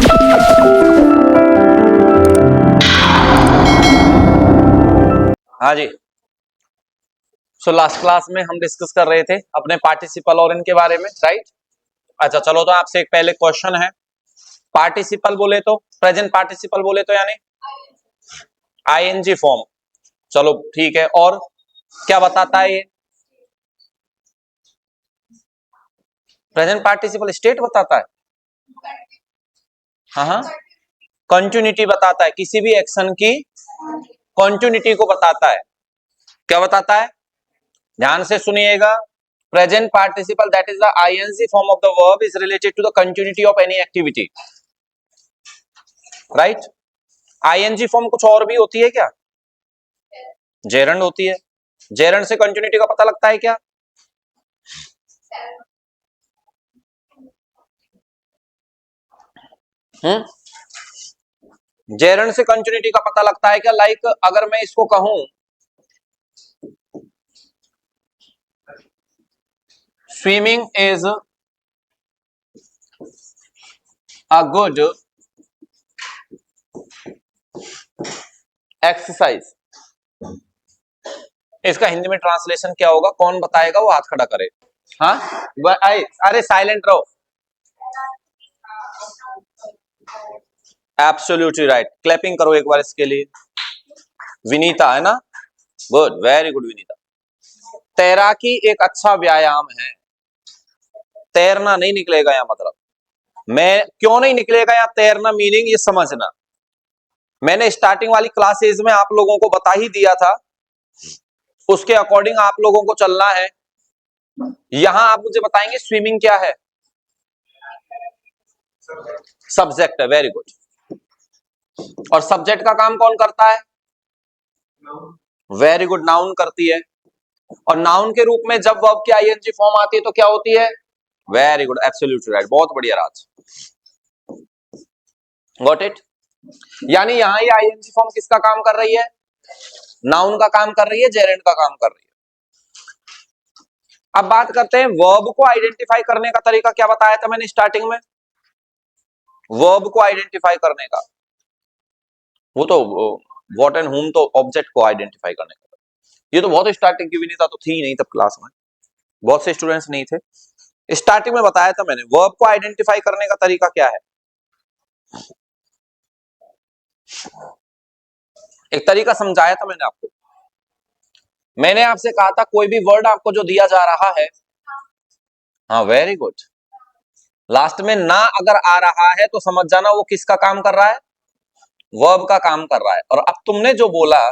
हाँ जी। So last class में हम डिस्कस कर रहे थे अपने पार्टिसिपल और इनके बारे में, राइट। अच्छा चलो, तो आपसे एक पहले क्वेश्चन है, पार्टिसिपल बोले तो, प्रेजेंट पार्टिसिपल बोले तो यानी आईएनजी फॉर्म। चलो ठीक है, और क्या बताता है ये? प्रेजेंट पार्टिसिपल स्टेट बताता है। हाँ, कंटिन्यूटी बताता है, किसी भी एक्शन की कंटिन्यूटी को बताता है। क्या बताता है? ध्यान से सुनिएगा। Present participle that is the I N G form of the verb is related to the continuity of any activity, right. I N G form कुछ और भी होती है क्या? जेरंड होती है। जेरंड से कंटिन्यूटी का पता लगता है क्या? जेरंड से कंटिन्यूटी का पता लगता है क्या? लाइक अगर मैं इसको कहूं swimming is a good exercise, इसका हिंदी में ट्रांसलेशन क्या होगा? कौन बताएगा? वो हाथ खड़ा करे। हाँ, अरे साइलेंट रहो। एब्सोल्युटली राइट, क्लैपिंग करो एक बार इसके लिए। विनीता है ना? Good, very good Vinita. तैराकी एक अच्छा व्यायाम है। तैरना नहीं निकलेगा यहाँ, मतलब मैं क्यों नहीं निकलेगा यहाँ तैरना, मीनिंग ये समझना। मैंने स्टार्टिंग वाली क्लासेस में आप लोगों को बता ही दिया था, उसके अकॉर्डिंग आप लोगों को चलना है। यहां आप मुझे बताएंगे स्विमिंग क्या है? सब्जेक्ट है, वेरी गुड। और सब्जेक्ट का काम कौन करता है? वेरी गुड, नाउन करती है। और नाउन के रूप में जब वर्ब की आईएनजी फॉर्म आती है तो क्या होती है? वेरी गुड, एब्सोल्युटली राइट, बहुत बढ़िया राज, गॉट इट। यानी यहां ये आईएनजी फॉर्म किसका काम कर रही है? नाउन का काम कर रही है, जेरेंड का काम कर रही है। अब बात करते हैं वर्ब को आइडेंटिफाई करने का तरीका। क्या बताया था मैंने स्टार्टिंग में? वर्ब को आइडेंटिफाई करने का, वो तो व्हाट एंड हुम तो ऑब्जेक्ट को आइडेंटिफाई करने का। ये तो बहुत स्टार्टिंग की विनीता तो थी ही नहीं तब क्लास में, बहुत से स्टूडेंट्स नहीं थे। स्टार्टिंग में बताया था मैंने वर्ब को आइडेंटिफाई करने का तरीका क्या है। एक तरीका समझाया था मैंने आपको। मैंने आपसे कहा था कोई भी वर्ड आपको जो दिया जा रहा है, हाँ वेरी गुड, लास्ट में ना अगर आ रहा है तो समझ जाना वो किसका काम कर रहा है? वर्ब का काम कर रहा है। और अब तुमने जो बोला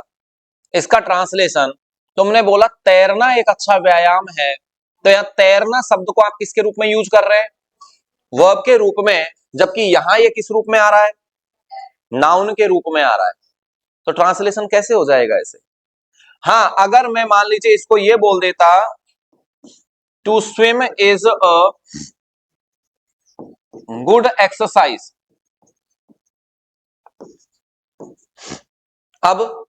इसका ट्रांसलेशन, तुमने बोला तैरना एक अच्छा व्यायाम है, तो यहां तैरना शब्द को आप किसके रूप में यूज कर रहे हैं? वर्ब के रूप में, जबकि यहां ये किस रूप में आ रहा है? नाउन के रूप में आ रहा है। तो ट्रांसलेशन कैसे हो जाएगा ऐसे? हाँ, अगर मैं मान लीजिए इसको ये बोल देता to swim is a good exercise, अब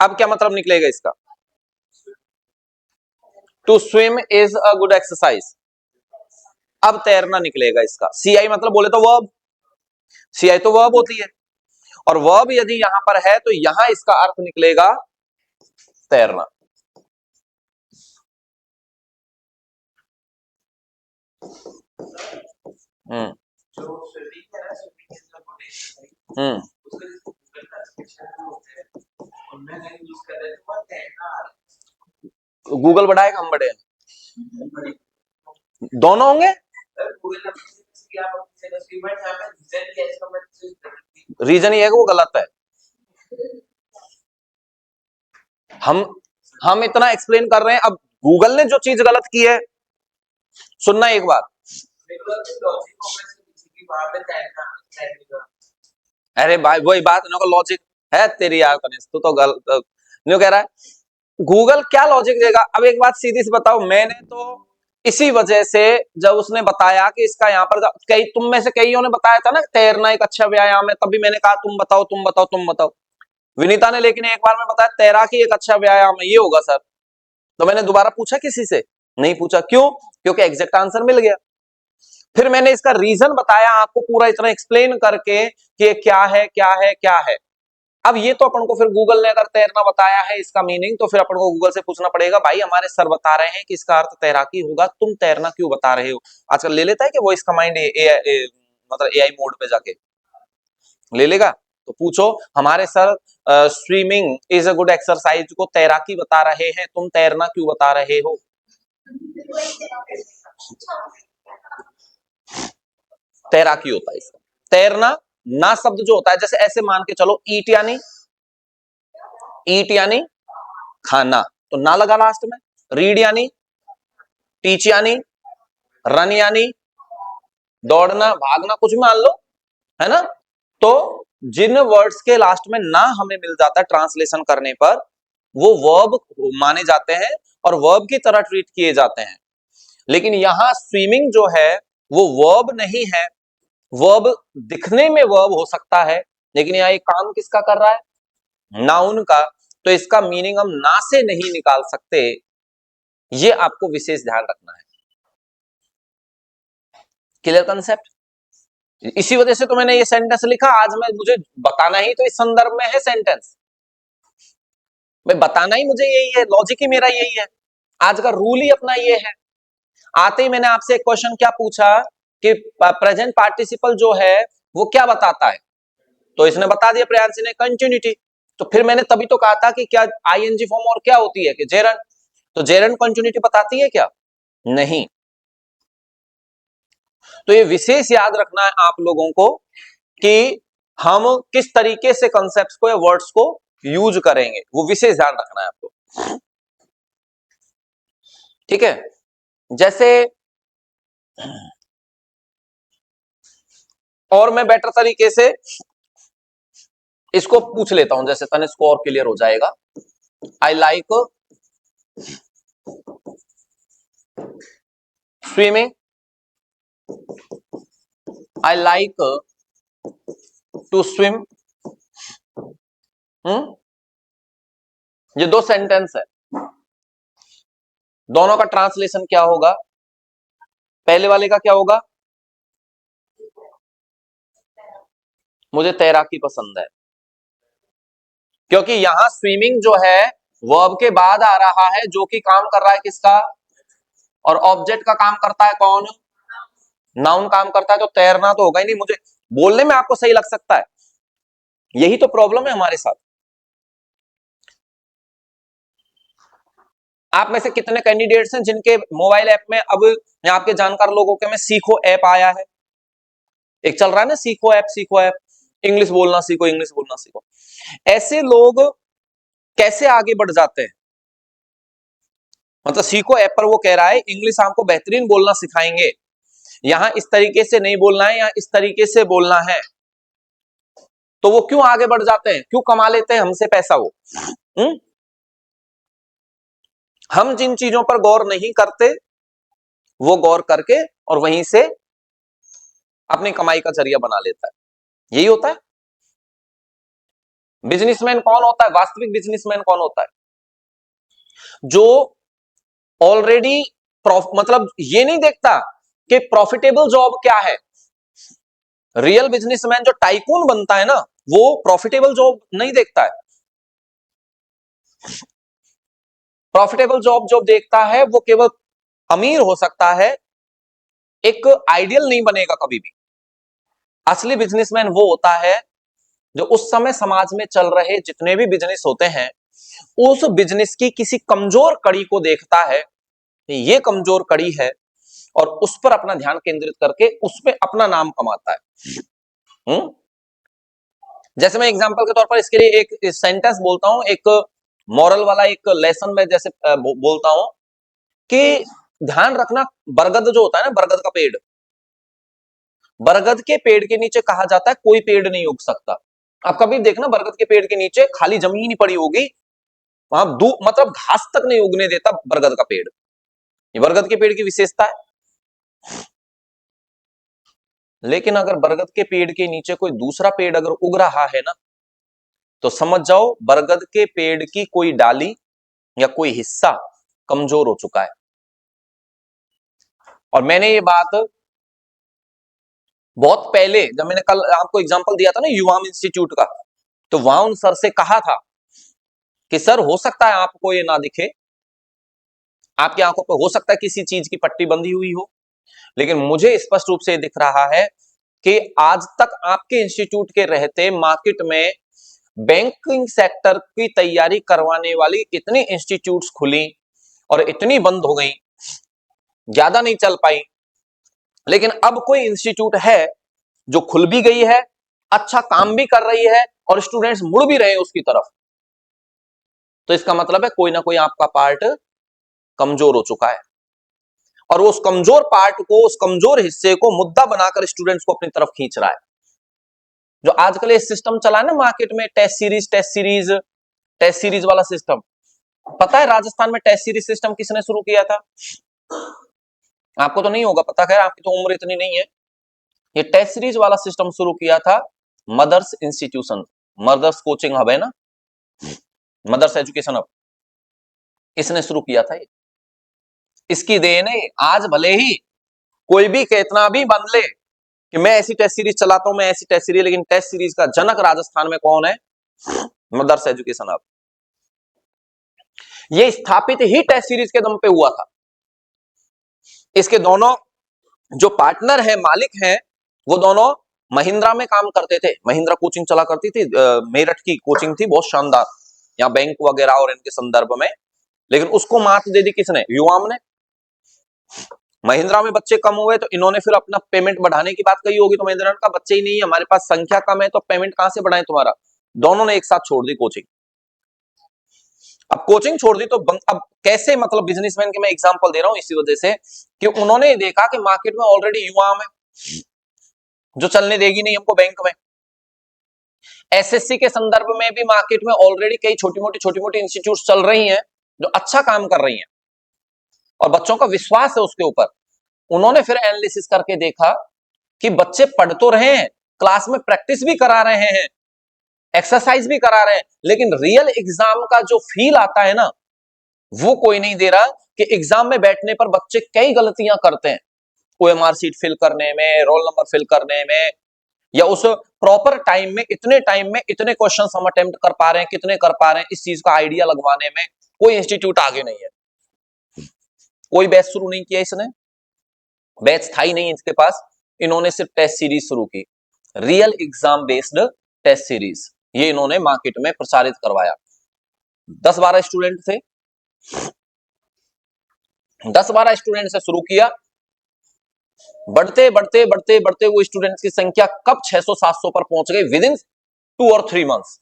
क्या मतलब निकलेगा इसका? To swim is a good exercise, अब तैरना निकलेगा इसका। सीआई मतलब बोले तो वर्ब, सीआई तो वर्ब होती है, और वर्ब यदि यहां पर है तो यहां इसका अर्थ निकलेगा तैरना। हम्म हम्म गूगल बढ़ाएगा, हम बढ़े, दोनों होंगे। रीजन ये है कि वो गलत है। हम इतना एक्सप्लेन कर रहे हैं, अब गूगल ने जो चीज गलत की है, सुनना एक बार। अरे भाई वही बात ना, लॉजिक है तेरी यार कनिष्ठ, तू तो गलत नहीं कह रहा है। गूगल क्या लॉजिक देगा? अब एक बात सीधी सी बताओ, मैंने तो इसी वजह से जब उसने बताया कि इसका यहाँ पर कई तुम में से कईयों ने बताया था ना तैरना एक अच्छा व्यायाम है, तभी मैंने कहा तुम बताओ तुम बताओ तुम बताओ। विनीता ने लेकिन एक बार में बताया तैराकी एक अच्छा व्यायाम है, ये होगा सर। तो मैंने दोबारा पूछा किसी से? नहीं पूछा। क्यों? क्योंकि एग्जैक्ट आंसर मिल गया। फिर मैंने इसका रीजन बताया आपको पूरा इतना एक्सप्लेन करके कि ये क्या है क्या है क्या है। अब ये तो अपन को फिर गूगल ने अगर तैरना बताया है इसका मीनिंग, तो फिर अपन को गूगल से पूछना पड़ेगा, भाई हमारे सर बता रहे हैं कि इसका अर्थ तैराकी होगा, तुम तैरना क्यों बता रहे हो। आजकल ले लेता है कि वॉइस कमांड मतलब एआई मोड पे जाके ले लेगा। तो पूछो हमारे sir swimming is a good exercise को तैराकी बता रहे हैं, तुम तैरना क्यों बता रहे हो। तैराकी होता है इसका। तैरना ना शब्द जो होता है, जैसे ऐसे मान के चलो ईट यानी खाना, तो ना लगा लास्ट में। रीड यानी, टीच यानी, रन यानी दौड़ना भागना, कुछ मान लो, है ना। तो जिन वर्ड्स के लास्ट में ना हमें मिल जाता है ट्रांसलेशन करने पर, वो वर्ब माने जाते हैं और वर्ब की तरह ट्रीट किए जाते हैं। लेकिन यहां स्विमिंग जो है वो वर्ब नहीं है। वर्ब दिखने में वर्ब हो सकता है, लेकिन यहाँ एक काम किसका कर रहा है, नाउन का। तो इसका मीनिंग हम ना से नहीं निकाल सकते, ये आपको विशेष ध्यान रखना है। Clear concept. इसी वजह से तो मैंने ये सेंटेंस लिखा। आज मैं मुझे बताना ही तो इस संदर्भ में है सेंटेंस, भाई बताना ही मुझे यही है, लॉजिक ही मेरा यही है, आज का रूल ही अपना ये है। आते ही मैंने आपसे एक क्वेश्चन क्या पूछा कि प्रेजेंट पार्टिसिपल जो है वो क्या बताता है, तो इसने बता दिया प्रियांशी ने कंटिन्यूटी। तो फिर मैंने तभी तो कहा था कि क्या आईएनजी फॉर्म और क्या होती है कि जेरन, तो जेरन कंटिन्यूटी बताती है क्या, नहीं। तो ये विशेष याद रखना है आप लोगों को कि हम किस तरीके से कंसेप्ट्स को या वर्ड्स को यूज करेंगे, वो विशेष ध्यान रखना है आपको। ठीक है, जैसे और मैं बेटर तरीके से इसको पूछ लेता हूं, जैसे तने इसको और क्लियर हो जाएगा। I like swimming, I like to swim. ये दो सेंटेंस है, दोनों का ट्रांसलेशन क्या होगा। पहले वाले का क्या होगा, मुझे तैराकी पसंद है, क्योंकि यहां स्विमिंग जो है वर्ब के बाद आ रहा है, जो कि काम कर रहा है किसका, और ऑब्जेक्ट का काम करता है कौन, नाउन काम करता है। तो तैरना तो होगा ही नहीं, मुझे बोलने में आपको सही लग सकता है, यही तो प्रॉब्लम है हमारे साथ। आप में से कितने कैंडिडेट्स हैं जिनके मोबाइल ऐप में अब आपके जानकार लोगों के में सीखो ऐप आया है, एक चल रहा है ना सीखो ऐप, सीखो ऐप, इंग्लिश बोलना सीखो, इंग्लिश बोलना सीखो। ऐसे लोग कैसे आगे बढ़ जाते हैं, मतलब सीखो ऐप पर वो कह रहा है इंग्लिश आपको बेहतरीन बोलना सिखाएंगे, यहां इस तरीके से नहीं बोलना है, यहां इस तरीके से बोलना है। तो वो क्यों आगे बढ़ जाते हैं, क्यों कमा लेते हैं हमसे पैसा वो। हम जिन चीजों पर गौर नहीं करते वो गौर करके और वहीं से अपनी कमाई का जरिया बना लेता है, यही होता है। बिजनेसमैन कौन होता है, वास्तविक बिजनेसमैन कौन होता है, जो ऑलरेडी मतलब ये नहीं देखता कि प्रॉफिटेबल जॉब क्या है। रियल बिजनेसमैन जो टाइकून बनता है ना, वो प्रॉफिटेबल जॉब नहीं देखता है। प्रॉफिटेबल जॉब जो देखता है वो केवल अमीर हो सकता है, एक आइडियल नहीं बनेगा कभी भी। असली बिजनेसमैन वो होता है जो उस समय समाज में चल रहे जितने भी बिजनेस होते हैं, उस बिजनेस की किसी कमजोर कड़ी को देखता है, ये कमजोर कड़ी है, और उस पर अपना ध्यान केंद्रित करके उसमें अपना नाम कमाता है। जैसे मैं एग्जांपल के तौर पर इसके लिए एक सेंटेंस बोलता हूं, एक मॉरल वाला एक लेसन में जैसे बोलता हूं कि ध्यान रखना, बरगद जो होता है ना, बरगद का पेड़, बरगद के पेड़ के नीचे कहा जाता है कोई पेड़ नहीं उग सकता। आप कभी देखना बरगद के पेड़ के नीचे खाली जमीन ही पड़ी होगी, वहां मतलब घास तक नहीं उगने देता बरगद का पेड़, ये बरगद के पेड़ की विशेषता है। लेकिन अगर बरगद के पेड़ के नीचे कोई दूसरा पेड़ अगर उग रहा है ना, तो समझ जाओ बरगद के पेड़ की कोई डाली या कोई हिस्सा कमजोर हो चुका है। और मैंने ये बात बहुत पहले जब मैंने कल आपको एग्जांपल दिया था ना युवाम इंस्टीट्यूट का, तो वहां उन सर से कहा था कि सर हो सकता है आपको ये ना दिखे, आपकी आंखों पे हो सकता है किसी चीज की पट्टी बंधी हुई हो, लेकिन मुझे स्पष्ट रूप से दिख रहा है कि आज तक आपके इंस्टीट्यूट के रहते मार्केट में बैंकिंग सेक्टर की तैयारी करवाने वाली इतनी इंस्टीट्यूट्स खुली और इतनी बंद हो गई, ज्यादा नहीं चल पाई, लेकिन अब कोई इंस्टीट्यूट है जो खुल भी गई है, अच्छा काम भी कर रही है और स्टूडेंट्स मुड़ भी रहे हैं उसकी तरफ। तो इसका मतलब है कोई ना कोई आपका पार्ट कमजोर हो चुका है और उस कमजोर पार्ट को, उस कमजोर हिस्से को मुद्दा बनाकर स्टूडेंट्स को अपनी तरफ खींच रहा है। जो आजकल ये सिस्टम चला है ना मार्केट में, टेस्ट सीरीज वाला सिस्टम, पता है राजस्थान में टेस्ट सीरीज सिस्टम किसने शुरू किया था? आपको तो नहीं होगा पता, खैर आपकी तो उम्र इतनी नहीं है। ये टेस्ट सीरीज वाला सिस्टम शुरू किया था mother's institution, mother's coaching hub है ना, मदर्स एजुकेशन हब, इसने शुरू किया था ये। इसकी देन है, आज भले ही कोई भी कितना भी बन ले कि मैं ऐसी टेस्ट सीरीज चलाता हूं, मैं ऐसी टेस्ट सीरीज, लेकिन टेस्ट सीरीज का जनक राजस्थान में कौन है? Mother's education hub. ये स्थापित ही टेस्ट सीरीज के दम पे हुआ था। इसके दोनों जो पार्टनर है, मालिक हैं, वो दोनों महिंद्रा में काम करते थे। महिंद्रा कोचिंग चला करती थी, मेरठ की कोचिंग थी, बहुत शानदार, यहाँ बैंक वगैरह और इनके संदर्भ में। लेकिन उसको मात दे दी किसने? युवाम ने। महिंद्रा में बच्चे कम हुए तो इन्होंने फिर अपना पेमेंट बढ़ाने की बात कही होगी, तो महिंद्रा का बच्चे ही नहीं है, हमारे पास संख्या कम है, तो पेमेंट कहां से बढ़ाएं तुम्हारा? दोनों ने एक साथ छोड़ दी कोचिंग। अब कोचिंग छोड़ दी तो अब कैसे, मतलब बिजनेसमैन के मैं एग्जांपल दे रहा हूं इसी वजह से कि उन्होंने देखा कि मार्केट में ऑलरेडी युवाम है जो चलने देगी नहीं हमको बैंक में। एसएससी के संदर्भ में भी मार्केट में ऑलरेडी कई छोटी मोटी इंस्टीट्यूट चल रही हैं जो अच्छा काम कर रही हैं और बच्चों का विश्वास है उसके ऊपर। उन्होंने फिर एनालिसिस करके देखा कि बच्चे पढ़ तो रहे हैं, क्लास में प्रैक्टिस भी करा रहे हैं, एक्सरसाइज भी करा रहे हैं, लेकिन रियल एग्जाम का जो फील आता है ना, वो कोई नहीं दे रहा। कि एग्जाम में बैठने पर बच्चे कई गलतियां करते हैं, ओएमआर सीट फिल करने में, रोल नंबर फिल करने में, या उस प्रॉपर टाइम में, इतने टाइम में इतने क्वेश्चंस हम अटेम्प्ट कर पा रहे हैं, कितने कर पा रहे हैं, इस चीज का आइडिया लगवाने में कोई इंस्टीट्यूट आगे नहीं है। कोई बैच शुरू नहीं किया इसने, बैच था ही नहीं इसके पास। इन्होंने सिर्फ टेस्ट सीरीज शुरू की, real exam based test series, ये इन्होंने मार्केट में प्रचारित करवाया। 10-12 स्टूडेंट थे, 10-12 स्टूडेंट से शुरू किया, बढ़ते बढ़ते बढ़ते बढ़ते वो स्टूडेंट्स की संख्या कब 600-700 पर पहुंच गई, विद इन 2 और 3 मंथ्स।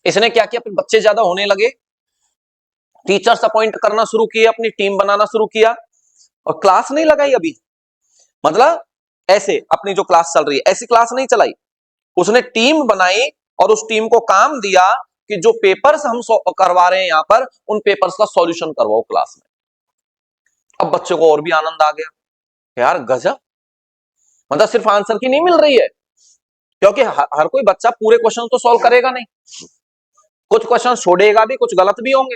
इसने क्या किया, फिर बच्चे ज्यादा होने लगे, टीचर्स अपॉइंट करना शुरू किए, अपनी टीम बनाना शुरू किया, और क्लास नहीं लगाई अभी, मतलब ऐसे अपनी जो क्लास चल रही है ऐसी क्लास नहीं चलाई, उसने टीम बनाई और उस टीम को काम दिया कि जो पेपर्स हम करवा रहे हैं यहां पर, उन पेपर्स का सॉल्यूशन करवाओ क्लास में। अब बच्चों को और भी आनंद आ गया, यार गजब, मतलब सिर्फ आंसर की नहीं मिल रही है, क्योंकि हर कोई बच्चा पूरे क्वेश्चन तो सॉल्व करेगा नहीं, कुछ क्वेश्चन छोड़ेगा भी, कुछ गलत भी होंगे,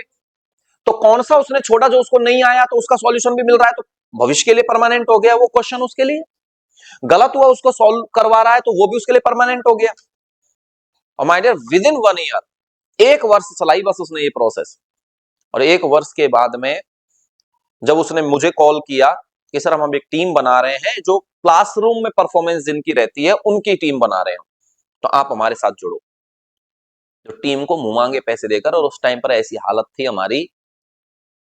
तो कौन सा उसने छोड़ा जो उसको नहीं आया, तो उसका सॉल्यूशन भी मिल रहा है, तो भविष्य के लिए परमानेंट हो गया वो क्वेश्चन, उसके लिए गलत हुआ उसको सॉल्व करवा रहा है तो वो भी उसके लिए परमानेंट हो गया। और my dear, within 1 year, 1 वर्ष चलाई बस उसने ये प्रोसेस, और 1 वर्ष के बाद में जब उसने मुझे कॉल किया कि सर हम एक टीम बना रहे हैं जो क्लासरूम में परफॉर्मेंस जिनकी रहती है उनकी टीम बना रहे हैं, तो आप हमारे साथ जुड़ो। जो टीम को मुंह मांगे पैसे देकर, और उस टाइम पर ऐसी हालत थी हमारी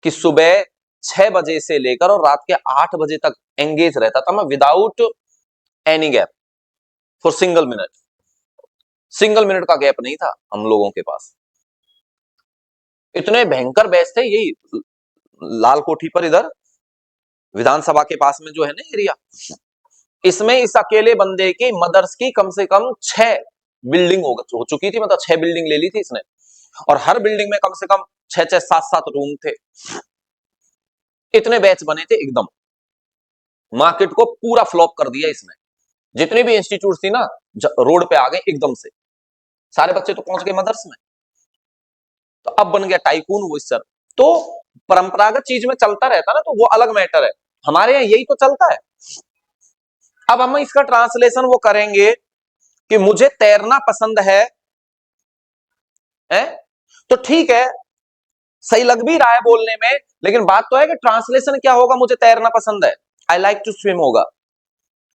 कि सुबह 6 बजे से लेकर और रात के 8 बजे तक एंगेज रहता था मैं, without any gap, for single minute का गैप नहीं था हम लोगों के पास। इतने भयंकर बैच थे, यही लाल कोठी पर इधर विधानसभा के पास में जो है ना एरिया, इसमें इस अकेले बंदे की मदर्स की कम से कम 6 बिल्डिंग हो चुकी थी, मतलब 6 बिल्डिंग ले ली थी इसने, और हर बिल्डिंग में कम से कम 6-6, 7-7 रूम थे। इतने बैच बने थे, एकदम मार्केट को पूरा फ्लॉप कर दिया इसने। जितनी भी इंस्टीट्यूट थी ना रोड पे आ गए एकदम से, सारे बच्चे तो पहुंच गए मदर्स में, तो अब बन गया टाइकून वो सर। तो परंपरागत चीज में चलता रहता ना तो वो अलग मैटर है, हमारे यहाँ यही तो चलता है। अब हम इसका ट्रांसलेशन वो करेंगे कि मुझे तैरना पसंद है, तो ठीक है, सही लग भी रहा है बोलने में, लेकिन बात तो है कि ट्रांसलेशन क्या होगा, मुझे तैरना पसंद है, आई लाइक टू स्विम होगा।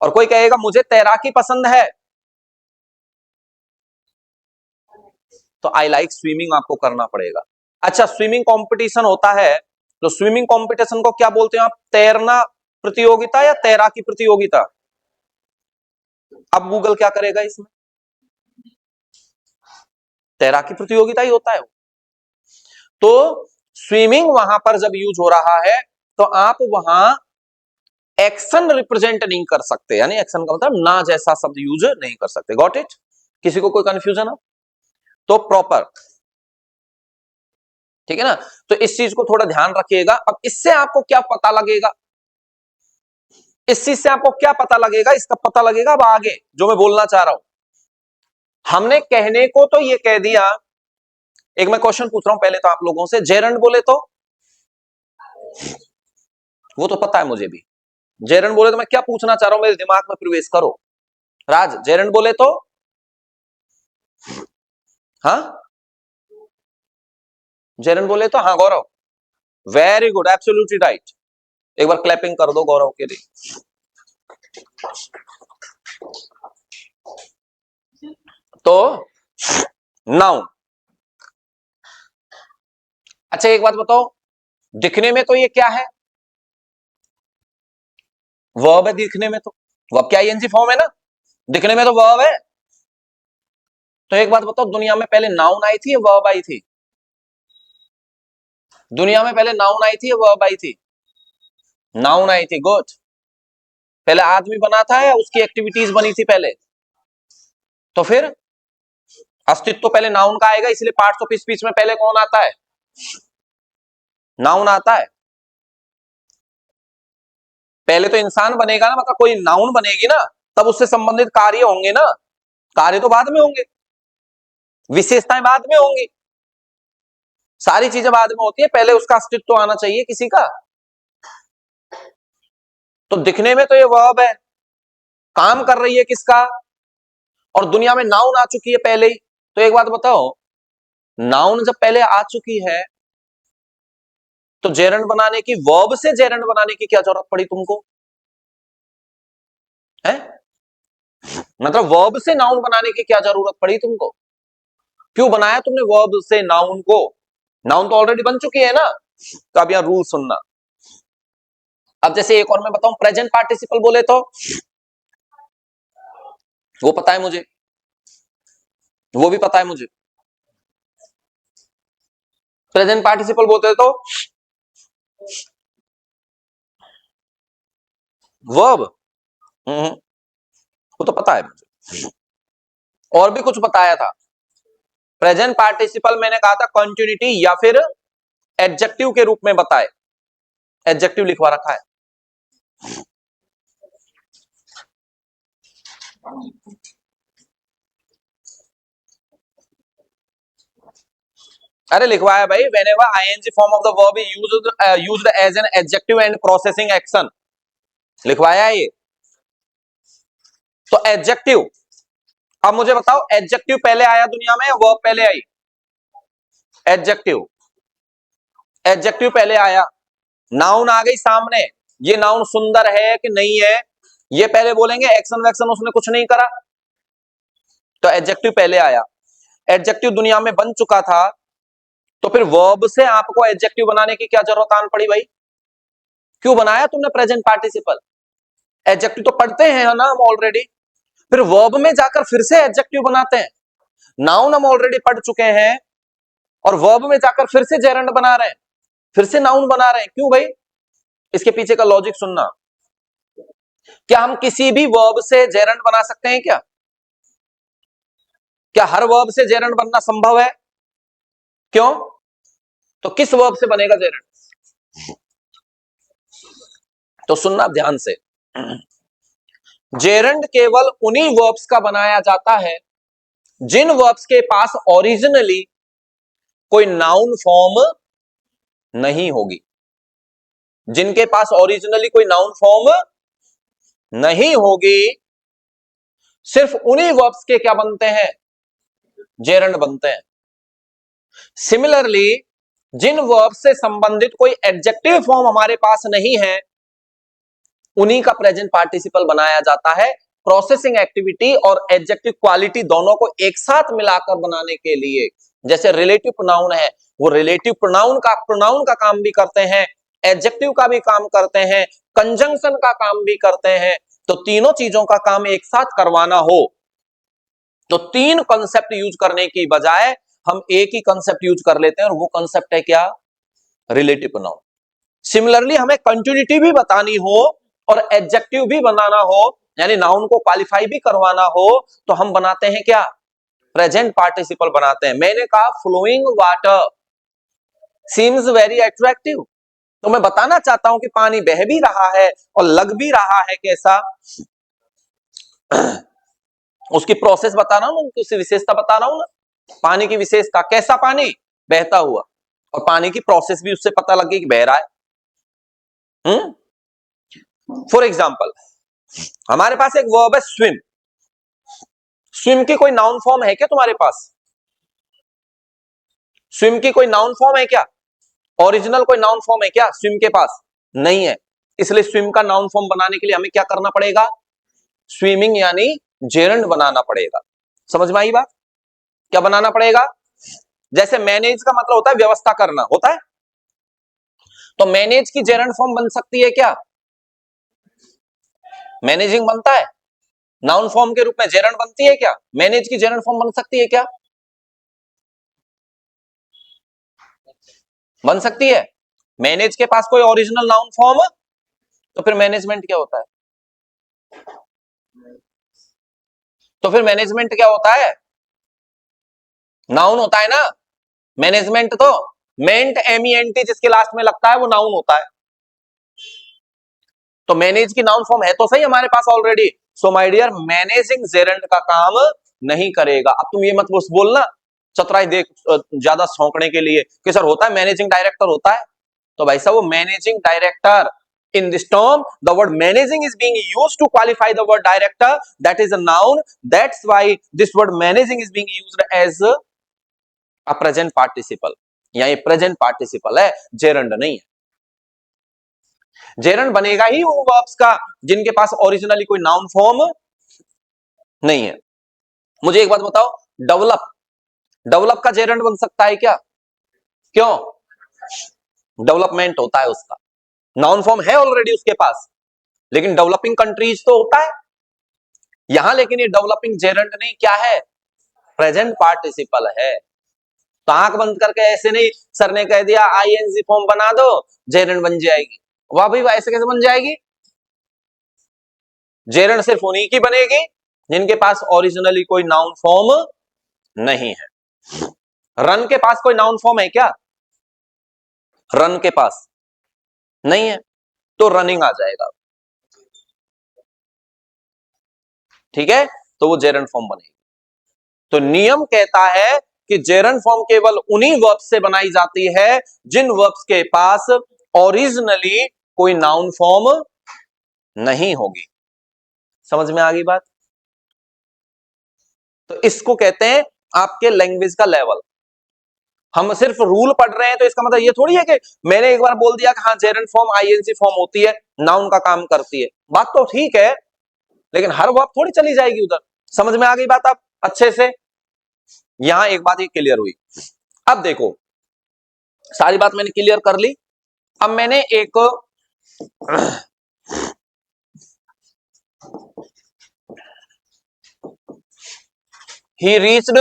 और कोई कहेगा मुझे तैराकी पसंद है, तो आई लाइक स्विमिंग आपको करना पड़ेगा। अच्छा, स्विमिंग कंपटीशन होता है, तो स्विमिंग कंपटीशन को क्या बोलते हैं आप? तैरना प्रतियोगिता या तैराकी प्रतियोगिता? अब गूगल क्या करेगा इसमें? तैराकी प्रतियोगिता ही होता है वो। तो स्विमिंग वहां पर जब यूज हो रहा है, तो आप वहां एक्शन रिप्रेजेंट नहीं कर सकते, यानी एक्शन का मतलब ना जैसा शब्द यूज नहीं कर सकते। Got it? किसी को कोई कंफ्यूजन है? तो प्रॉपर, ठीक है ना? तो इस चीज को थोड़ा ध्यान रखिएगा। अब इससे आपको क्या पता लगेगा, इस चीज से आपको क्या पता लगेगा, इसका पता लगेगा अब आगे जो मैं बोलना चाह रहा हूं। हमने कहने को तो ये कह दिया, एक मैं क्वेश्चन पूछ रहा हूं पहले तो आप लोगों से, जेरंड बोले तो? वो तो पता है मुझे भी। जेरंड बोले तो मैं क्या पूछना चाह रहा हूं, मेरे दिमाग में प्रवेश करो। राज, जेरंड बोले तो? हाँ, जेरंड बोले तो? हाँ गौरव, वेरी गुड, एब्सोल्युटली राइट। एक बार क्लैपिंग कर दो गौरव के लिए। तो नाउन। अच्छा एक बात बताओ, दिखने में तो ये क्या है? वर्ब है दिखने में, तो वर्ब क्या आईएनजी फॉर्म है ना, दिखने में तो वर्ब है। तो एक बात बताओ, दुनिया में पहले नाउन आई थी या वर्ब आई थी? दुनिया में पहले नाउन आई थी या वर्ब आई थी? नाउन आई थी, गुड। पहले आदमी बना था या उसकी एक्टिविटीज बनी थी पहले? तो फिर अस्तित्व तो पहले नाउन का आएगा, इसलिए पार्ट्स ऑफ स्पीच में पहले कौन आता है? नाउन आता है। पहले तो इंसान बनेगा ना, मतलब कोई नाउन बनेगी ना, तब उससे संबंधित कार्य होंगे ना, कार्य तो बाद में होंगे, विशेषताएं बाद में होंगी, सारी चीजें बाद में होती है, पहले उसका अस्तित्व तो आना चाहिए किसी का। तो दिखने में तो ये वर्ब है, काम कर रही है किसका? और दुनिया में नाउन आ चुकी है पहले ही। तो एक बात बताओ, नाउन जब पहले आ चुकी है, तो जेरंड बनाने की, वर्ब से जेरंड बनाने की क्या जरूरत पड़ी तुमको? है, मतलब वर्ब से नाउन बनाने की क्या जरूरत पड़ी तुमको? क्यों बनाया तुमने वर्ब से नाउन को? नाउन तो ऑलरेडी बन चुकी है ना। तो अब यहां रूल सुनना। अब जैसे एक और मैं बताऊं, प्रेजेंट पार्टिसिपल बोले तो? वो पता है मुझे, वो भी पता है मुझे। प्रेजेंट पार्टिसिपल बोलते तो वर्ब, वो तो पता है मुझे। और भी कुछ बताया था। प्रेजेंट पार्टिसिपल मैंने कहा था कंटिन्यूटी या फिर एडजेक्टिव के रूप में बताए, एडजेक्टिव लिखवा रखा है। अरे लिखवाया भाई, whenever ing form of the verb is used as an adjective and processing action, लिखवाया है ये। तो एडजेक्टिव, अब मुझे बताओ, एडजेक्टिव पहले आया दुनिया में या वर्ब पहले आई? एडजेक्टिव, एडजेक्टिव पहले आया। नाउन आ गई सामने, ये नाउन सुंदर है कि नहीं है, ये पहले बोलेंगे, एक्शन वैक्शन उसने कुछ नहीं करा, तो एडजेक्टिव पहले आया। एडजेक्टिव दुनिया में बन चुका था, तो फिर वर्ब से आपको एडजेक्टिव बनाने की क्या जरूरत आन पड़ी भाई? क्यों बनाया तुमने प्रेजेंट पार्टिसिपल? एडजेक्टिव तो पढ़ते हैं ना हम ऑलरेडी, फिर वर्ब में जाकर फिर से एडजेक्टिव बनाते हैं। नाउन हम ऑलरेडी पढ़ चुके हैं, और वर्ब में जाकर फिर से जेरंड बना रहे हैं, फिर से नाउन बना रहे हैं, क्यों भाई? इसके पीछे का लॉजिक सुनना। क्या हम किसी भी वर्ब से जेरंड बना सकते हैं क्या? क्या हर वर्ब से जेरंड बनना संभव है? क्यों? तो किस वर्ब से बनेगा जेरंड? तो सुनना ध्यान से, जेरंड केवल उन्हीं वर्ब्स का बनाया जाता है जिन वर्ब्स के पास ओरिजिनली कोई नाउन फॉर्म नहीं होगी, जिनके पास ओरिजिनली कोई नाउन फॉर्म नहीं होगी, सिर्फ उन्हीं वर्ब्स के क्या बनते हैं, जेरंड बनते हैं। सिमिलरली जिन वर्ब से संबंधित कोई एडजेक्टिव फॉर्म हमारे पास नहीं है, उन्हीं का प्रेजेंट पार्टिसिपल बनाया जाता है। प्रोसेसिंग एक्टिविटी और एडजेक्टिव क्वालिटी दोनों को एक साथ मिलाकर बनाने के लिए, जैसे रिलेटिव प्रोनाउन है, वो रिलेटिव प्रोनाउन का काम भी करते हैं, एडजेक्टिव का भी काम करते हैं, कंजंक्शन का काम भी करते हैं। तो तीनों चीजों का काम एक साथ करवाना हो तो तीन कॉन्सेप्ट यूज करने की बजाय हम एक ही कॉन्सेप्ट यूज कर लेते हैं, और वो कॉन्सेप्ट है क्या, रिलेटिव प्रोनाउन। सिमिलरली हमें कंटिन्यूटी भी बतानी हो और एडजेक्टिव भी बनाना हो, यानी नाउन को क्वालिफाई भी करवाना हो, तो हम बनाते हैं क्या, प्रेजेंट पार्टिसिपल बनाते हैं। मैंने कहा flowing water seems very attractive, तो मैं बताना चाहता हूं कि पानी बह भी रहा है और लग भी रहा है कैसा, उसकी प्रोसेस बता रहा हूं ना, उसकी विशेषता बता रहा हूं ना, पानी की विशेषता, कैसा पानी, बहता हुआ, और पानी की प्रोसेस भी उससे पता लग गई कि बह रहा है। फॉर एग्जाम्पल हमारे पास एक वर्ब है स्विम। स्विम की कोई नाउन फॉर्म है क्या तुम्हारे पास, स्विम की कोई नाउन फॉर्म है क्या, ओरिजिनल कोई नाउन फॉर्म है क्या स्विम के पास, नहीं है। इसलिए स्विम का नाउन फॉर्म बनाने के लिए हमें क्या करना पड़ेगा, स्विमिंग यानी जेरंड बनाना पड़ेगा। समझ में आई बात, क्या बनाना पड़ेगा, जैसे मैनेज का मतलब होता है व्यवस्था करना होता है, तो मैनेज की जेरंड फॉर्म बन सकती है क्या, मैनेजिंग बनता है, नाउन फॉर्म के रूप में जेरंड बनती है क्या, मैनेज की जेरंड फॉर्म बन सकती है क्या, बन सकती है। मैनेज के पास कोई ओरिजिनल नाउन फॉर्म, तो फिर मैनेजमेंट क्या होता है, तो फिर मैनेजमेंट क्या होता है, नाउन होता है ना। मैनेजमेंट तो मेंट MENT जिसके लास्ट में लगता है वो नाउन होता है, तो मैनेज की नाउन फॉर्म है तो सही हमारे पास already. So my dear managing जेरंड का काम नहीं करेगा। अब तुम ये मत बोलना चतुराई देख ज्यादा सौंकने के लिए कि सर होता है मैनेजिंग डायरेक्टर होता है, तो भाई साहब वो managing director, in this term the word managing is being used to qualify the word director, that is a noun, that's why this word managing is being used as a present participle, या ये present participle है, gerund नहीं है। Gerund बनेगा ही उन verbs का जिनके पास originally कोई नाउन फॉर्म नहीं है। मुझे एक बात बताओ, डेवलप, डेवलप का जेरंड बन सकता है क्या, क्यों, डेवलपमेंट होता है उसका, नाउन फॉर्म है ऑलरेडी उसके पास, लेकिन डेवलपिंग कंट्रीज तो होता है यहां, लेकिन ये डेवलपिंग जेरंड नहीं, क्या है, प्रेजेंट पार्टिसिपल है। तो आंख बंद करके ऐसे नहीं, सर ने कह दिया ING फॉर्म बना दो जेरंड बन जाएगी, वाह भाई वाह, ऐसे कैसे बन जाएगी, जेरंड सिर्फ उन्हीं की बनेगी जिनके पास ओरिजिनली कोई नाउन फॉर्म नहीं है। रन के पास कोई नाउन फॉर्म है क्या, रन के पास नहीं है, तो रनिंग आ जाएगा, ठीक है, तो वो जेरंड फॉर्म बनेगी। तो नियम कहता है कि जेरंड फॉर्म केवल उन्हीं वर्ब्स से बनाई जाती है जिन वर्ब्स के पास ओरिजिनली कोई नाउन फॉर्म नहीं होगी। समझ में आ गई बात, तो इसको कहते हैं आपके लैंग्वेज का लेवल। हम सिर्फ रूल पढ़ रहे हैं तो इसका मतलब ये थोड़ी है कि मैंने एक बार बोल दिया कि हाँ जेरंड फॉर्म ING फॉर्म होती है, नाउन का काम करती है, बात तो ठीक है, लेकिन हर वर्ब थोड़ी चली जाएगी उधर। समझ में आ गई बात आप अच्छे से, यहां एक बात ये क्लियर हुई। अब देखो सारी बात मैंने क्लियर कर ली, अब मैंने एक he reached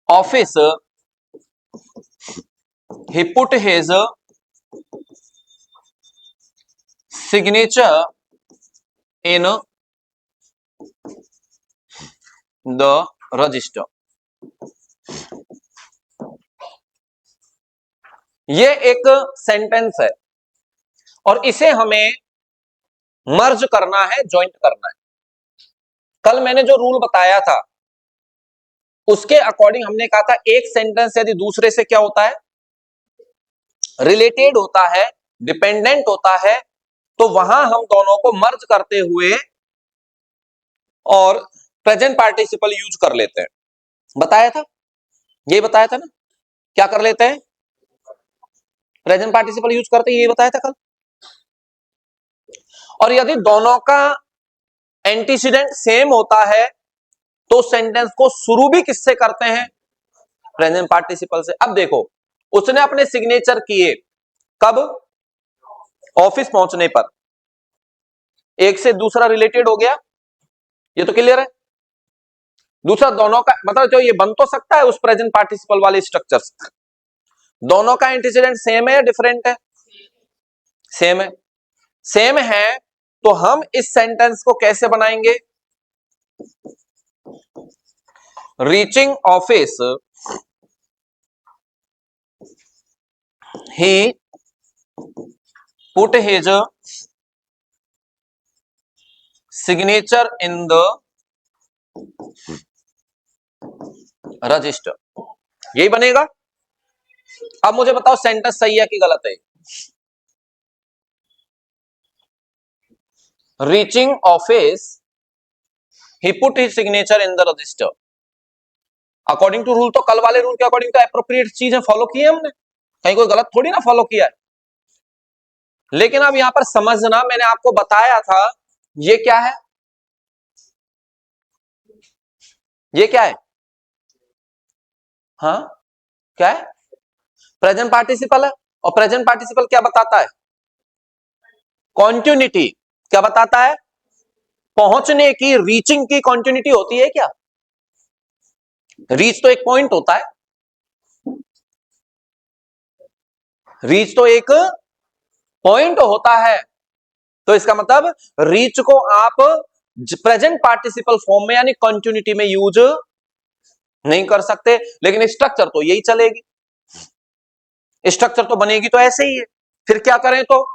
office, he put his signature in the register। ये एक सेंटेंस है और इसे हमें मर्ज करना है, ज्वाइंट करना है। कल मैंने जो रूल बताया था उसके अकॉर्डिंग हमने कहा था एक सेंटेंस यदि दूसरे से क्या होता है, रिलेटेड होता है, डिपेंडेंट होता है, तो वहां हम दोनों को मर्ज करते हुए और प्रेजेंट पार्टिसिपल यूज कर लेते हैं। बताया था, ये बताया था ना, क्या कर लेते हैं, प्रेजेंट पार्टिसिपल यूज करते हैं, ये बताया था कल। और यदि दोनों का एंटीसीडेंट सेम होता है तो सेंटेंस को शुरू भी किससे करते हैं, प्रेजेंट पार्टिसिपल से। अब देखो, उसने अपने सिग्नेचर किए कब, ऑफिस पहुंचने पर, एक से दूसरा रिलेटेड हो गया, ये तो क्लियर है। दूसरा, दोनों का मतलब जो ये बन तो सकता है उस प्रेजेंट पार्टिसिपल वाले स्ट्रक्चर से, दोनों का एंटीसीडेंट सेम है या डिफरेंट है, सेम है। सेम है तो हम इस सेंटेंस को कैसे बनाएंगे, reaching office he put his signature in the register, यही बनेगा। अब मुझे बताओ सेंटेंस सही है कि गलत है। Reaching office he put his signature in the register, according to rule, तो कल वाले रूल के अकॉर्डिंग तो एप्रोप्रिएट चीजें फॉलो की है हमने, कहीं कोई गलत थोड़ी ना फॉलो किया है। लेकिन अब यहां पर समझना, मैंने आपको बताया था ये क्या है, ये क्या है, हाँ क्या है, प्रेजेंट पार्टिसिपल है। और प्रेजेंट पार्टिसिपल क्या बताता है, कॉन्टिन्यूटी। क्या बताता है, पहुंचने की, रीचिंग की कॉन्टिन्यूटी होती है क्या, रीच तो एक पॉइंट होता है, रीच तो एक पॉइंट होता है। तो इसका मतलब रीच को आप प्रेजेंट पार्टिसिपल फॉर्म में यानी कंटिन्यूटी में यूज नहीं कर सकते, लेकिन स्ट्रक्चर तो यही चलेगी, स्ट्रक्चर तो बनेगी तो ऐसे ही है। फिर क्या करें, तो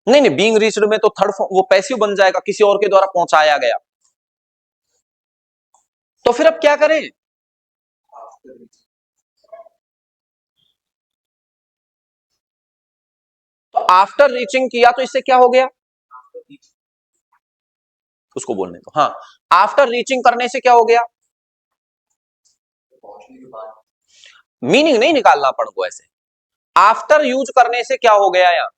नहीं नहीं, बीइंग रीच्ड में तो थर्ड वो पैसिव बन जाएगा, किसी और के द्वारा पहुंचाया गया। तो फिर अब क्या करें, तो आफ्टर रीचिंग किया तो इससे क्या हो गया, उसको बोलने दो। हाँ, आफ्टर रीचिंग करने से क्या हो गया, मीनिंग नहीं निकालना अपन को ऐसे, आफ्टर यूज करने से क्या हो गया, यहां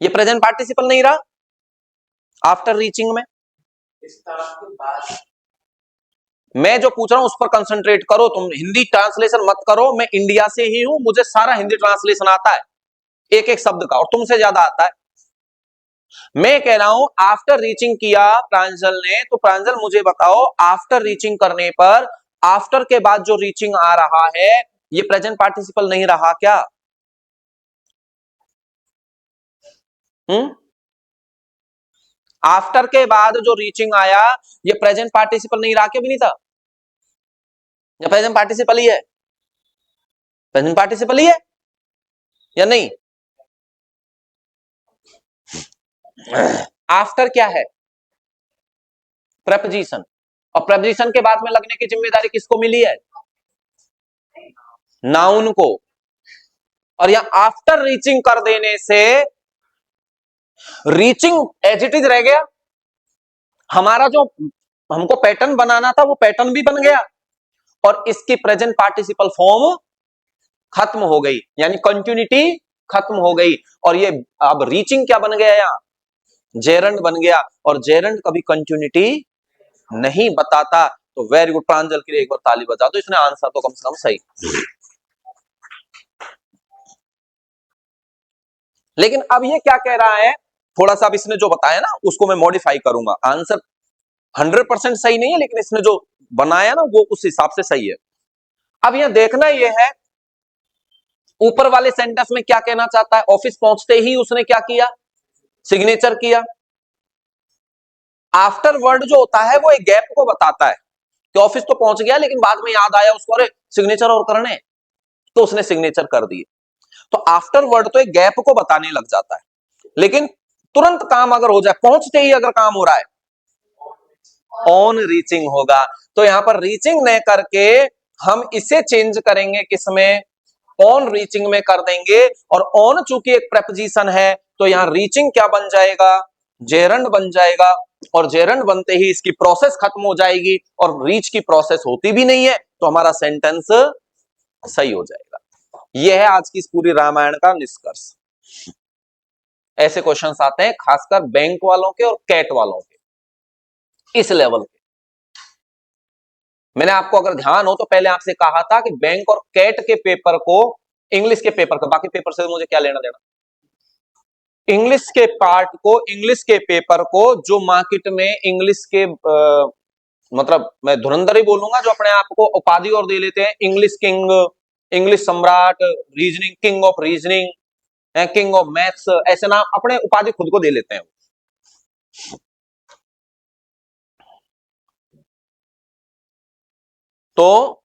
ये प्रेजेंट पार्टिसिपल नहीं रहा आफ्टर रीचिंग में। मैं जो पूछ रहा हूं उस पर कंसंट्रेट करो, तुम हिंदी ट्रांसलेशन मत करो, मैं इंडिया से ही हूं, मुझे सारा हिंदी ट्रांसलेशन आता है एक एक शब्द का, और तुमसे ज्यादा आता है। मैं कह रहा हूं आफ्टर रीचिंग किया प्रांजल ने, तो प्रांजल मुझे बताओ आफ्टर रीचिंग करने पर, आफ्टर के बाद जो रीचिंग आ रहा है ये प्रेजेंट पार्टिसिपल नहीं रहा क्या, आफ्टर के बाद जो रीचिंग आया ये प्रेजेंट पार्टिसिपल नहीं रहा क्या, भी नहीं था, या प्रेजेंट पार्टिसिपल ही है, प्रेजेंट पार्टिसिपल ही है या नहीं। आफ्टर क्या है, प्रेपोजिशन, और प्रेपोजिशन के बाद में लगने की जिम्मेदारी किसको मिली है, नाउन को। और यहां आफ्टर रीचिंग कर देने से रीचिंग एज इट इज रह गया, हमारा जो हमको पैटर्न बनाना था वो पैटर्न भी बन गया, और इसकी प्रेजेंट पार्टिसिपल फॉर्म खत्म हो गई, यानी कंटिन्यूटी खत्म हो गई। और ये अब रीचिंग क्या बन गया, यहां जेरंड बन गया, और जेरंड कभी कंटिन्यूटी नहीं बताता। तो वेरी गुड प्रांजल के लिए एक बार ताली बजा दो, इसने आंसर तो कम से कम सही। लेकिन अब ये क्या कह रहा है, थोड़ा सा अब इसने जो बताया ना उसको मैं मॉडिफाई करूंगा, आंसर 100% सही नहीं है, लेकिन इसने जो बनाया ना वो उस हिसाब से सही है। अब यह देखना यह है ऊपर वाले सेंटेंस में क्या कहना चाहता है, ऑफिस पहुंचते ही उसने क्या किया, सिग्नेचर किया। आफ्टर वर्ड जो होता है वो एक गैप को बताता है कि ऑफिस तो पहुंच गया लेकिन बाद में याद आया उसको, अरे सिग्नेचर और करने, तो उसने सिग्नेचर कर दिए। तो आफ्टर वर्ड तो एक गैप को बताने लग जाता है, लेकिन तुरंत काम अगर हो जाए, पहुंचते ही अगर काम हो रहा है, ऑन रीचिंग होगा। तो यहां पर रीचिंग न करके हम इसे चेंज करेंगे किसमें, ऑन रीचिंग में कर देंगे, और ऑन चूंकि एक प्रेपोजिशन है तो यहां रीचिंग क्या बन जाएगा, जेरंड बन जाएगा, और जेरंड बनते ही इसकी प्रोसेस खत्म हो जाएगी, और रीच की प्रोसेस होती भी नहीं है, तो हमारा सेंटेंस सही हो जाएगा। यह है आज की इस पूरी रामायण का निष्कर्ष। ऐसे क्वेश्चंस आते हैं खासकर बैंक वालों के और कैट वालों के, इस लेवल के। मैंने आपको अगर ध्यान हो तो पहले आपसे कहा था कि बैंक और कैट के पेपर को, इंग्लिश के पेपर को, बाकी पेपर से मुझे क्या लेना देना, इंग्लिश के पार्ट को, इंग्लिश के पेपर को जो मार्केट में इंग्लिश के मतलब मैं धुरंधर ही बोलूंगा, जो अपने आप को उपाधि और दे लेते हैं, इंग्लिश किंग, इंग्लिश सम्राट, reasoning king of reasoning, king of maths, ऐसे नाम अपने उपाधि खुद को दे लेते हैं। तो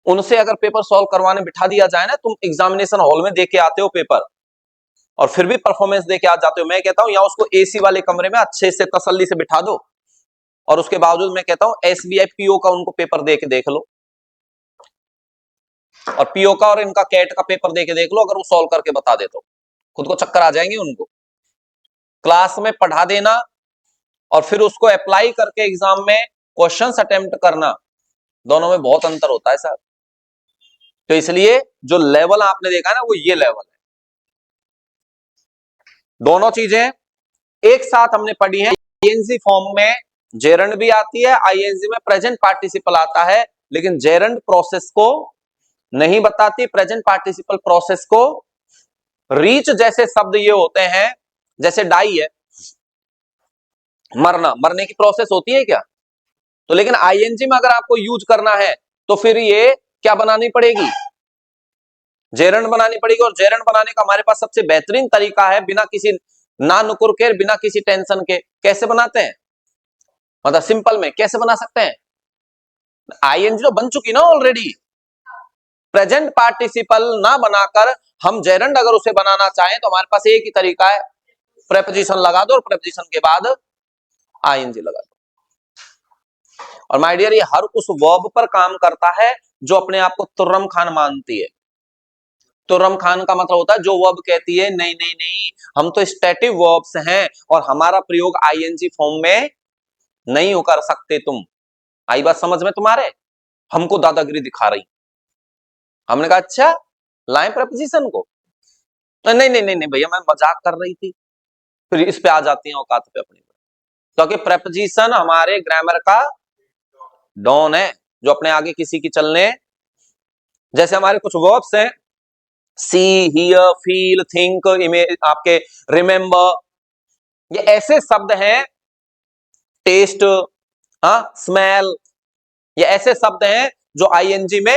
उनसे अगर पेपर सॉल्व करवाने बिठा दिया जाए ना, तुम एग्जामिनेशन हॉल में देके आते हो पेपर और फिर भी परफॉर्मेंस देके आ जाते हो, मैं कहता हूं या उसको एसी वाले कमरे में अच्छे से तसल्ली से बिठा दो, और उसके बावजूद मैं कहता हूं एसबीआई पीओ का उनको पेपर दे के देख लो, और पीओ का और इनका कैट का पेपर देके देख लो, अगर वो सॉल्व करके बता दे तो खुद को चक्कर आ जाएंगे उनको। क्लास में पढ़ा देना और फिर उसको अप्लाई करके एग्जाम में क्वेश्चंस अटेम्प्ट करना, दोनों में बहुत अंतर होता है सर। तो इसलिए जो लेवल आपने देखा ना, वो ये लेवल है। दोनों चीजें एक साथ हमने पढ़ी है। आईएनजी फॉर्म में जेरंड भी आती है, आईएनजी में प्रेजेंट पार्टिसिपल आता है, लेकिन जेरंड प्रोसेस को नहीं बताती, प्रेजेंट पार्टिसिपल प्रोसेस को। रीच जैसे शब्द ये होते हैं, जैसे डाई है, मरना, मरने की प्रोसेस होती है क्या? तो लेकिन आईएनजी में अगर आपको यूज करना है तो फिर ये क्या बनानी पड़ेगी, जेरंड बनानी पड़ेगी। और जेरंड बनाने का हमारे पास सबसे बेहतरीन तरीका है, बिना किसी ना नुकुर के, बिना किसी टेंशन के। कैसे बनाते हैं, मतलब सिंपल में कैसे बना सकते हैं? आईएनजी तो बन चुकी ना ऑलरेडी, प्रेजेंट पार्टिसिपल ना बनाकर हम जेरंड अगर उसे बनाना चाहें तो हमारे पास एक ही तरीका है, प्रेपोजिशन लगा दो और प्रेपोजिशन के बाद आईएनजी लगा दो। और माय डियर, ये हर उस वर्ब पर काम करता है जो अपने आप को तुर्रम खान मानती है। तुर्रम खान का मतलब होता है जो वर्ब कहती है नहीं नहीं नहीं, हम तो स्टैटिक वर्ब्स हैं और हमारा प्रयोग आईएनजी फॉर्म में नहीं कर सकते तुम। आई बात समझ में तुम्हारे? हमको दादागिरी दिखा रही। हमने कहा अच्छा लाएं प्रेपोजिशन को, नहीं नहीं नहीं नहीं भैया मैं मजाक कर रही थी। फिर इस पे आ जाती हैं औकात पे अपनी, क्योंकि प्रेपोजिशन हमारे ग्रामर का डॉन है, जो अपने आगे किसी की चलने। जैसे हमारे कुछ वर्ब्स हैं, सी, हियर, फील, थिंक, इमेज, आपके रिमेंबर, ये ऐसे शब्द हैं, टेस्ट, स्मेल, ये ऐसे शब्द हैं जो आईएनजी में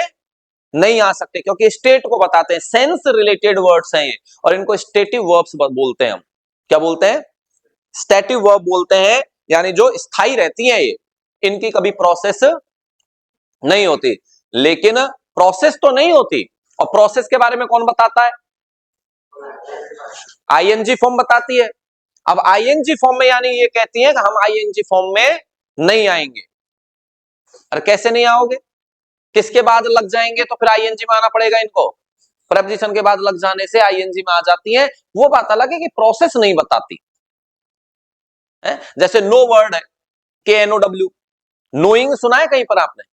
नहीं आ सकते, क्योंकि स्टेट को बताते हैं, सेंस रिलेटेड वर्ड्स हैं ये, और इनको स्टेटिव वर्ब्स बोलते हैं। हम क्या बोलते हैं? स्टेटिव वर्ब बोलते हैं, यानी जो स्थायी रहती हैं ये, इनकी कभी प्रोसेस नहीं होती। लेकिन प्रोसेस तो नहीं होती, और प्रोसेस के बारे में कौन बताता है? आईएनजी फॉर्म बताती है। अब आईएनजी फॉर्म में यानी ये कहती है कि हम आईएनजी फॉर्म में नहीं आएंगे। अरे कैसे नहीं आओगे? किसके बाद लग जाएंगे तो फिर आईएनजी में आना पड़ेगा इनको। प्रेपोजिशन के बाद लग जाने से आईएनजी में आ जाती है। वो बात अलग है कि प्रोसेस नहीं बताती है? जैसे नो वर्ड है, KNOW, नोइंग सुना है कहीं पर आपने?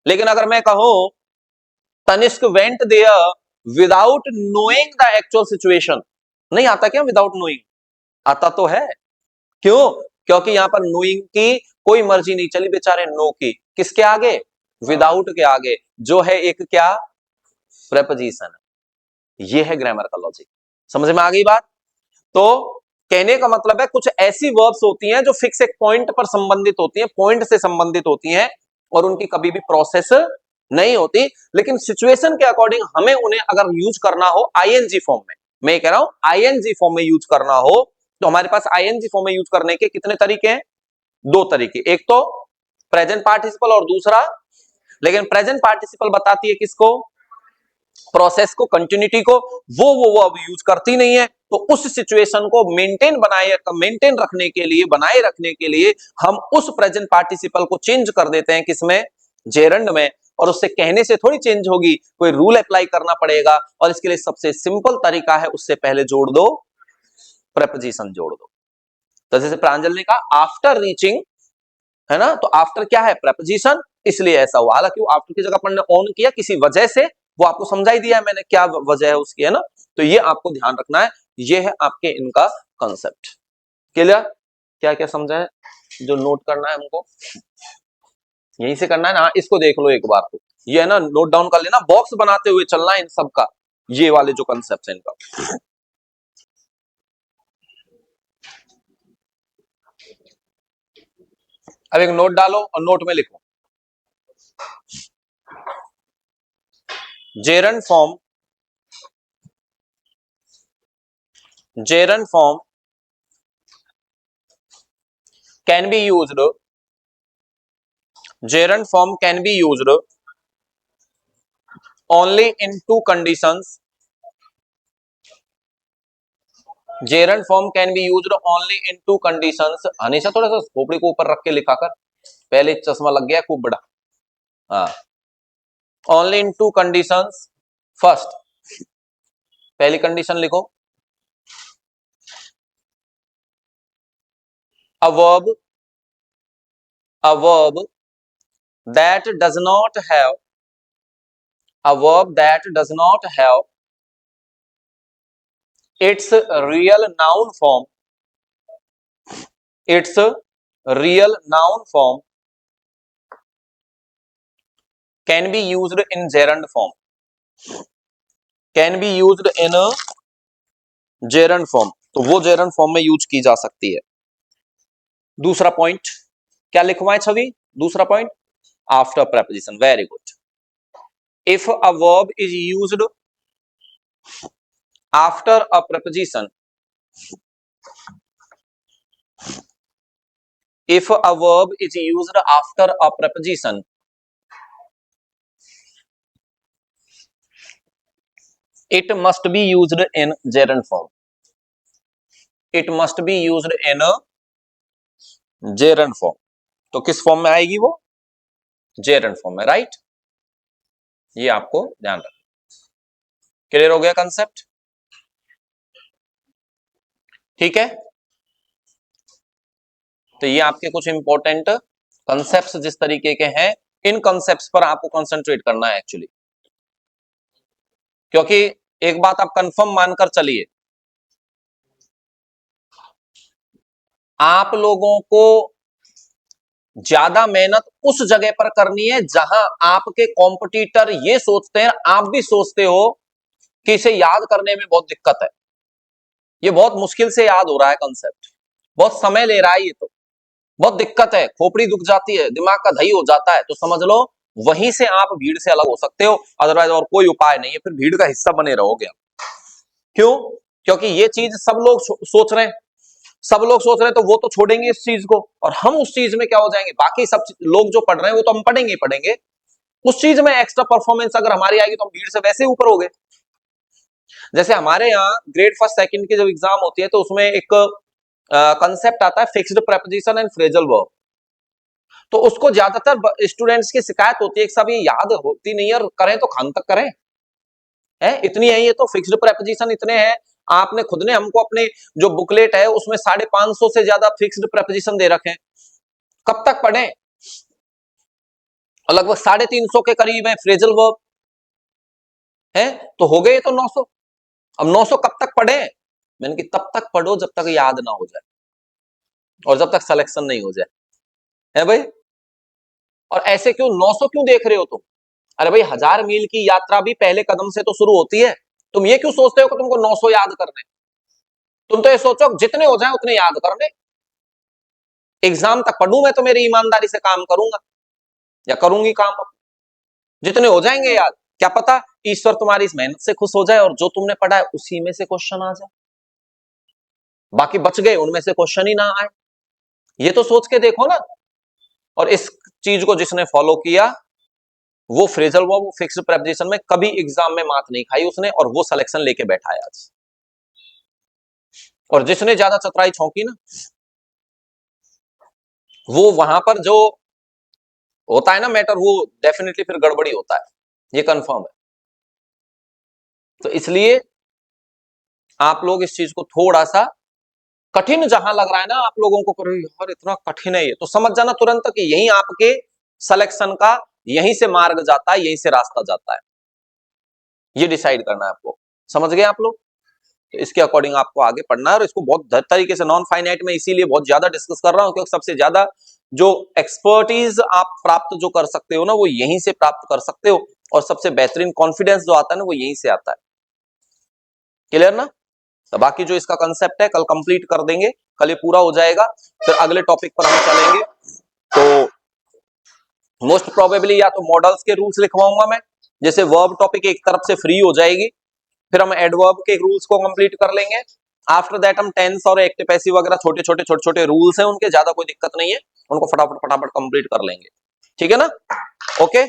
लेकिन अगर मैं कहूं Tanishq went there without knowing the actual situation, नहीं आता क्या विदाउट नोइंग? आता तो है। क्यों? क्योंकि यहां पर नोइंग की कोई मर्जी नहीं चली बेचारे नो की, किसके आगे? विदाउट के आगे, जो है एक क्या? प्रेपोजिशन। ये है ग्रामर का लॉजिक। समझ में आ गई बात? तो कहने का मतलब है कुछ ऐसी वर्ब्स होती हैं जो फिक्स एक पॉइंट पर संबंधित होती हैं, पॉइंट से संबंधित होती हैं, और उनकी कभी भी प्रोसेस नहीं होती। लेकिन सिचुएशन के अकॉर्डिंग हमें उन्हें अगर यूज करना हो आईएनजी फॉर्म में, मैं कह रहा हूं आईएनजी फॉर्म में यूज करना हो, तो हमारे पास आईएनजी फॉर्म में यूज करने के कितने तरीके हैं? दो तरीके, एक तो प्रेजेंट पार्टिसिपल और दूसरा, लेकिन प्रेजेंट पार्टिसिपल बताती है किसको? प्रोसेस को, कंटिन्यूटी को। वो अब यूज करती नहीं है। तो उस सिचुएशन को मेंटेन रखने के लिए, बनाए रखने के लिए हम उस प्रेजेंट पार्टिसिपल को चेंज कर देते हैं किसमें? जेरंड में। और उससे कहने से थोड़ी चेंज होगी, कोई रूल अप्लाई करना पड़ेगा, और इसके लिए सबसे सिंपल तरीका है उससे पहले जोड़ दो, प्रेपोजिशन जोड़ दो। तो जैसे प्रांजल ने कहा आफ्टर रीचिंग, है ना, तो आफ्टर क्या है, प्रेपोजिशन, इसलिए ऐसा हुआ। हालांकि वो आफ्टर की जगह अपन ने ऑन किया किसी वजह से, वो आपको समझा ही दिया है मैंने क्या वजह है उसकी, है ना। तो ये आपको ध्यान रखना है, ये है आपके इनका कंसेप्ट। क्लियर? क्या क्या समझा है, जो नोट करना है हमको यहीं से करना है ना, इसको देख लो एक बार, तो ये है ना, नोट डाउन कर लेना, बॉक्स बनाते हुए चलना है इन सब का, ये वाले जो कंसेप्ट है इनका। अब एक नोट डालो और नोट में लिखो gerund form, gerund form can be used, gerund form can be used only in two conditions, gerund form can be used only in two conditions। हमेशा थोड़ा सा खोपड़ी को ऊपर रख के लिखा कर, पहले चश्मा लग गया खूब बड़ा। हाँ, only in two conditions। First, पहली कंडीशन लिखो, a verb that does not have, a verb that does not have its real noun form, its real noun form can be used in gerund form, can be used in a gerund form, तो वो gerund form में use की जा सकती है। दूसरा point क्या लिखवाएं छवि, दूसरा point after preposition, very good. if a verb is used after a preposition, if a verb is used after a preposition, it must be used in gerund form, it must be used in a gerund form। तो किस form में आएगी वो, gerund form में, right. ये आपको ध्यान रखना। क्लियर हो गया कंसेप्ट, ठीक है। तो ये आपके कुछ इंपॉर्टेंट कंसेप्ट्स जिस तरीके के हैं, इन कंसेप्ट्स पर आपको कंसंट्रेट करना है एक्चुअली, क्योंकि एक बात आप कंफर्म मानकर चलिए, आप लोगों को ज्यादा मेहनत उस जगह पर करनी है जहां आपके कॉम्पिटिटर ये सोचते हैं, आप भी सोचते हो कि इसे याद करने में बहुत दिक्कत है, ये बहुत मुश्किल से याद हो रहा है कंसेप्ट, बहुत समय ले रहा है, ये तो बहुत दिक्कत है, खोपड़ी दुख जाती है, दिमाग का दही हो जाता है, तो समझ लो वहीं से आप भीड़ से अलग हो सकते हो, अदरवाइज और कोई उपाय नहीं है, फिर भीड़ का हिस्सा बने रहोगे। क्यों? क्योंकि ये चीज सब लोग सोच रहे हैं, सब लोग सोच रहे हैं, तो वो तो छोड़ेंगे इस चीज को, और हम उस चीज में क्या हो जाएंगे, बाकी सब लोग जो पढ़ रहे हैं वो तो हम पढ़ेंगे ही पढ़ेंगे, उस चीज में एक्स्ट्रा परफॉर्मेंस अगर हमारी आएगी तो हम भीड़ से वैसे ऊपर हो गए। जैसे हमारे यहाँ ग्रेड फर्स्ट सेकंड की जब एग्जाम होती है तो उसमें एक कंसेप्ट आता है fixed preposition and phrasal verb, तो उसको ज्यादातर स्टूडेंट्स की शिकायत होती है कि सब ये याद होती नहीं है, और करें तो खान तक करें, है इतनी है, ये तो फिक्स्ड प्रेपोजिशन इतने हैं, आपने खुद ने हमको अपने जो बुकलेट है उसमें 550 से ज्यादा फिक्स्ड प्रेपोजिशन दे रखे हैं, कब तक पढ़ें, और लगभग 350 के करीब है फ्रेजल वर्ब, है तो हो गए तो 900, अब 900 कब तक पढ़े, मैंने कि तब तक पढ़ो जब तक याद ना हो जाए, और जब तक सिलेक्शन नहीं हो जाए, है भाई। और ऐसे क्यों 900 क्यों देख रहे हो तुम, अरे भाई 1000 मील की यात्रा भी पहले कदम से तो शुरू होती है, तुम ये क्यों सोचते हो कि तुमको 900 याद करने, तुम तो ये सोचो जितने हो जाए उतने याद करने, एग्जाम तक पढ़ूं मैं तो मेरी ईमानदारी से काम करूंगा या करूंगी काम, जितने हो जाएंगे याद, क्या पता ईश्वर तुम्हारी इस मेहनत से खुश हो जाए और जो तुमने पढ़ा है उसी में से क्वेश्चन आ जाए, बाकी बच गए उनमें से क्वेश्चन ही ना आए, ये तो सोच के देखो ना। और इस चीज को जिसने फॉलो किया वो फ्रेजल वर्ब फिक्स्ड प्रेपोजिशन में कभी एग्जाम में मात नहीं खाई उसने, और वो सिलेक्शन लेके बैठा है आज। और जिसने ज्यादा चतुराई छौंकी ना, वो वहां पर जो होता है ना मैटर, वो डेफिनेटली फिर गड़बड़ी होता है, ये कंफर्म है। तो इसलिए आप लोग इस चीज को थोड़ा सा कठिन जहां लग रहा है ना आप लोगों को, करो यार इतना कठिन है ये, तो समझ जाना तुरंत कि यही आपके सिलेक्शन का यहीं से मार्ग जाता है, यहीं से रास्ता जाता है, ये डिसाइड करना है आपको। समझ गए आप लोग? तो इसके अकॉर्डिंग आपको आगे पढ़ना है, और इसको बहुत तरीके से नॉन फाइनाइट में इसीलिए बहुत ज्यादा डिस्कस कर रहा हूं क्योंकि सबसे ज्यादा जो एक्सपर्टीज आप प्राप्त जो कर सकते हो ना, वो यहीं से प्राप्त कर सकते हो, और सबसे बेहतरीन कॉन्फिडेंस जो आता है ना, वो यहीं से आता है। क्लियर ना? तो बाकी जो इसका कंसेप्ट है कल कंप्लीट कर देंगे, कल ये पूरा हो जाएगा, फिर अगले टॉपिक पर हम चलेंगे। तो मोस्ट प्रोबेबली या तो मॉडल्स के रूल्स लिखवाऊंगा मैं, जैसे वर्ब टॉपिक एक तरफ से फ्री हो जाएगी, फिर हम एडवर्ब के रूल्स को कंप्लीट कर लेंगे। आफ्टर दैट हम टेंस और एक्टिव पैसिव वगैरह छोटे छोटे रूल्स हैं उनके, ज्यादा कोई दिक्कत नहीं है, उनको फटाफट फटाफट कंप्लीट कर लेंगे। ठीक है ना? ओके।